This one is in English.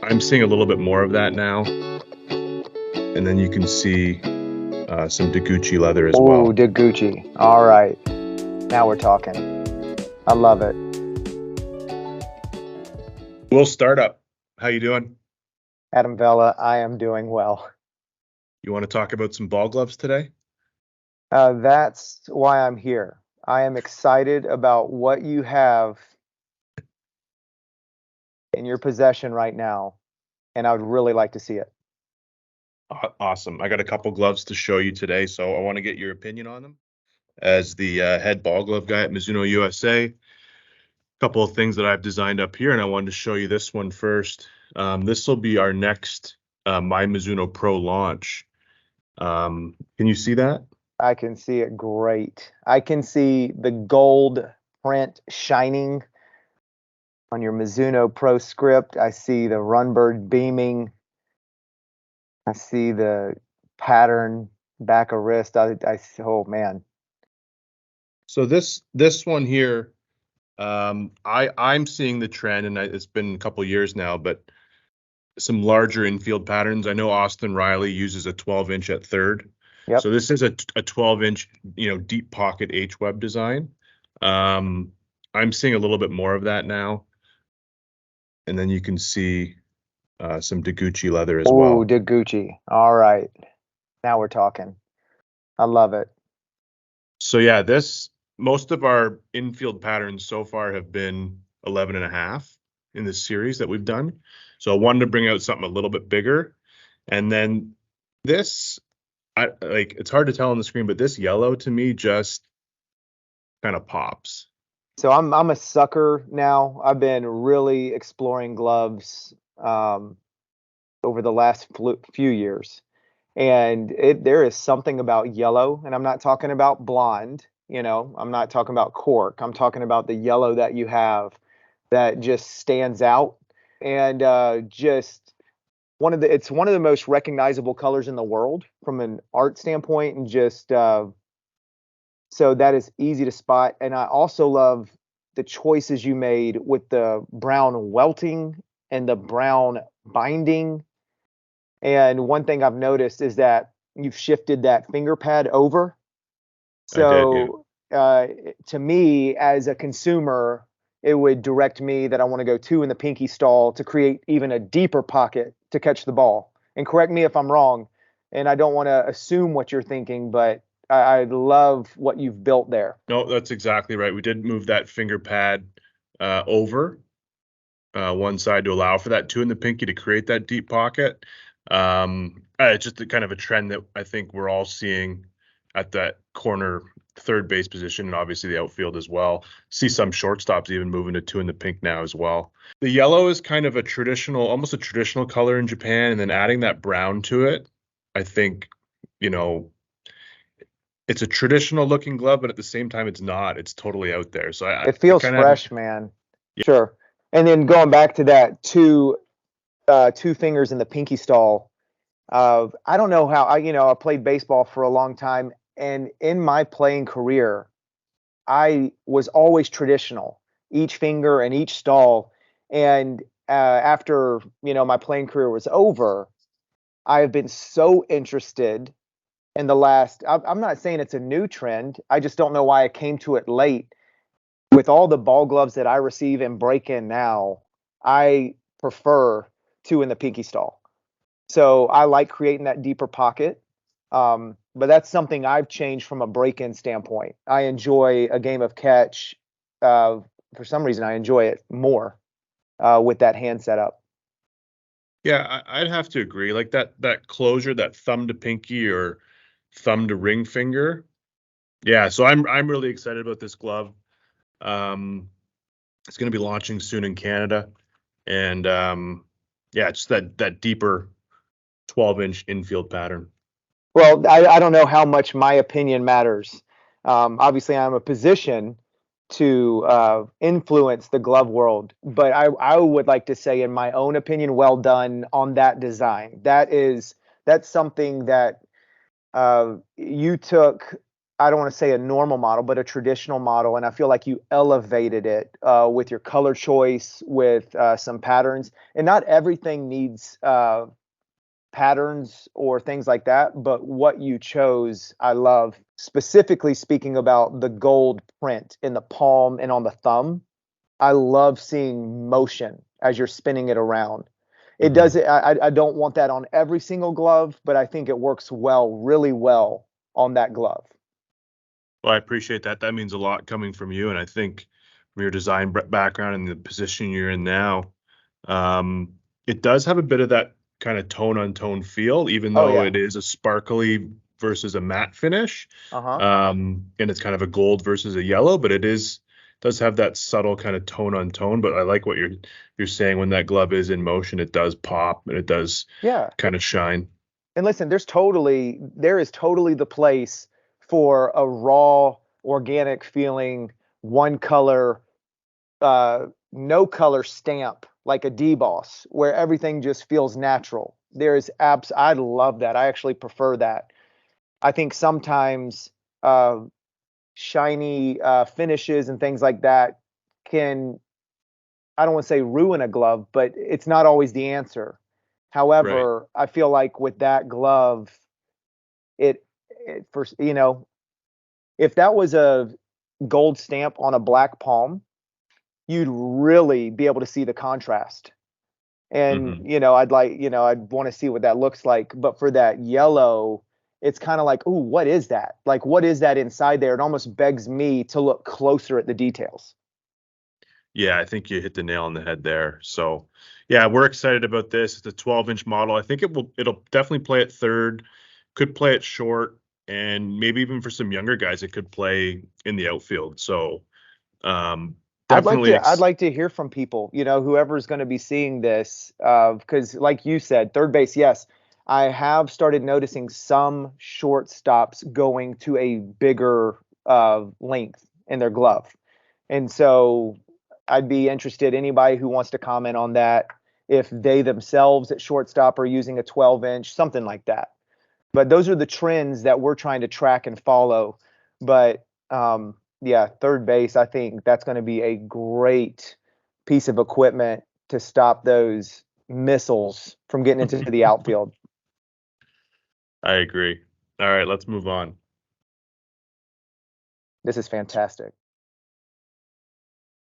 I'm seeing a little bit more of that now. And then you can see some Deguchi leather as well. Oh, Deguchi. All right. Now we're talking. I love it. Will Startup, how you doing? Adam Vella, I am doing well. You want to talk about some ball gloves today? That's why I'm here. I am excited about what you have in your possession right now, and I would really like to see it. Awesome. I got a couple gloves to show you today, so I want to get your opinion on them. As the head ball glove guy at Mizuno USA, a couple of things that I've designed up here, and I wanted to show you this one first. This will be our next My Mizuno Pro launch. Can you see that? I can see it great. I can see the gold print shining on your Mizuno Pro script. I see the Runbird beaming. I see the pattern back of wrist. Oh man. So this one here, I'm seeing the trend, and it's been a couple years now, but some larger infield patterns. I know Austin Riley uses a 12-inch at third. Yep. So this is a 12-inch, deep pocket H-web design. I'm seeing a little bit more of that now. And then you can see some Deguchi leather as well. Oh, Deguchi. All right. Now we're talking. I love it. So yeah, most of our infield patterns so far have been 11 and a half in this series that we've done. So I wanted to bring out something a little bit bigger. And then this, it's hard to tell on the screen, but this yellow to me just kind of pops. So I'm a sucker now. I've been really exploring gloves over the last few years. And there is something about yellow, and I'm not talking about blonde, I'm not talking about cork. I'm talking about the yellow that you have that just stands out, and just it's one of the most recognizable colors in the world from an art standpoint, and just so that is easy to spot. And I also love the choices you made with the brown welting and the brown binding. And one thing I've noticed is that you've shifted that finger pad over. I did, yeah. So to me, as a consumer, it would direct me that I want to go two in the pinky stall to create even a deeper pocket to catch the ball. And correct me if I'm wrong, and I don't want to assume what you're thinking, but I love what you've built there. No, that's exactly right. We did move that finger pad over one side to allow for that two in the pinky to create that deep pocket. It's just kind of a trend that I think we're all seeing at that corner third base position, and obviously the outfield as well. See some shortstops even moving to two in the pink now as well. The yellow is kind of almost a traditional color in Japan, and then adding that brown to it, I think, it's a traditional looking glove, but at the same time, it's not. It's totally out there. So It feels fresh, man. Yeah. Sure. And then going back to that two fingers in the pinky stall. I don't know how I played baseball for a long time, and in my playing career, I was always traditional, each finger and each stall. And after my playing career was over, I have been so interested in the last. I'm not saying it's a new trend. I just don't know why I came to it late. With all the ball gloves that I receive and break in now, I prefer two in the pinky stall. So I like creating that deeper pocket. But that's something I've changed from a break-in standpoint. I enjoy a game of catch. For some reason, I enjoy it more with that hand setup. Yeah, I'd have to agree. Like that closure, that thumb to pinky or thumb to ring finger. Yeah, so I'm really excited about this glove. It's going to be launching soon in Canada, and yeah, it's that deeper 12-inch infield pattern. Well, I don't know how much my opinion matters. Obviously, I'm a position to influence the glove world, but I would like to say, in my own opinion, well done on that design. That's something that you took I don't want to say a normal model, but a traditional model. And I feel like you elevated it with your color choice, with some patterns. And not everything needs patterns or things like that, but what you chose, I love. Specifically speaking about the gold print in the palm and on the thumb, I love seeing motion as you're spinning it around. It does it. I don't want that on every single glove, but I think it works well, really well on that glove. Well, I appreciate that. That means a lot coming from you, and I think from your design background and the position you're in now, it does have a bit of that kind of tone on tone feel, even Oh though yeah. it is a sparkly versus a matte finish, Uh-huh. and it's kind of a gold versus a yellow, but it is does have that subtle kind of tone on tone. But I like what you're saying. When that glove is in motion, it does pop and it does Yeah. kind of shine. And listen, there is totally the place for a raw, organic feeling, one color, no color stamp like a DBoss, where everything just feels natural. I love that. I actually prefer that. I think sometimes uh, shiny finishes and things like that can, I don't want to say ruin a glove, but it's not always the answer. Right. However, I feel like with that glove, it, it for if that was a gold stamp on a black palm, you'd really be able to see the contrast. And Hmm. I'd want to see what that looks like. But for that yellow, it's kind of like, ooh, what is that? Like, what is that inside there? It almost begs me to look closer at the details. Yeah, I think you hit the nail on the head there. So, yeah, we're excited about this. It's a 12-inch model. I think it'll definitely play at third, could play at short, and maybe even for some younger guys, it could play in the outfield. So, um, definitely, I'd like to hear from people, whoever's going to be seeing this, because like you said, third base, yes, I have started noticing some shortstops going to a bigger length in their glove. And so I'd be interested, anybody who wants to comment on that, if they themselves at shortstop are using a 12-inch, something like that. But those are the trends that we're trying to track and follow. But yeah, third base, I think that's going to be a great piece of equipment to stop those missiles from getting into the outfield. I agree. All right, let's move on. This is fantastic.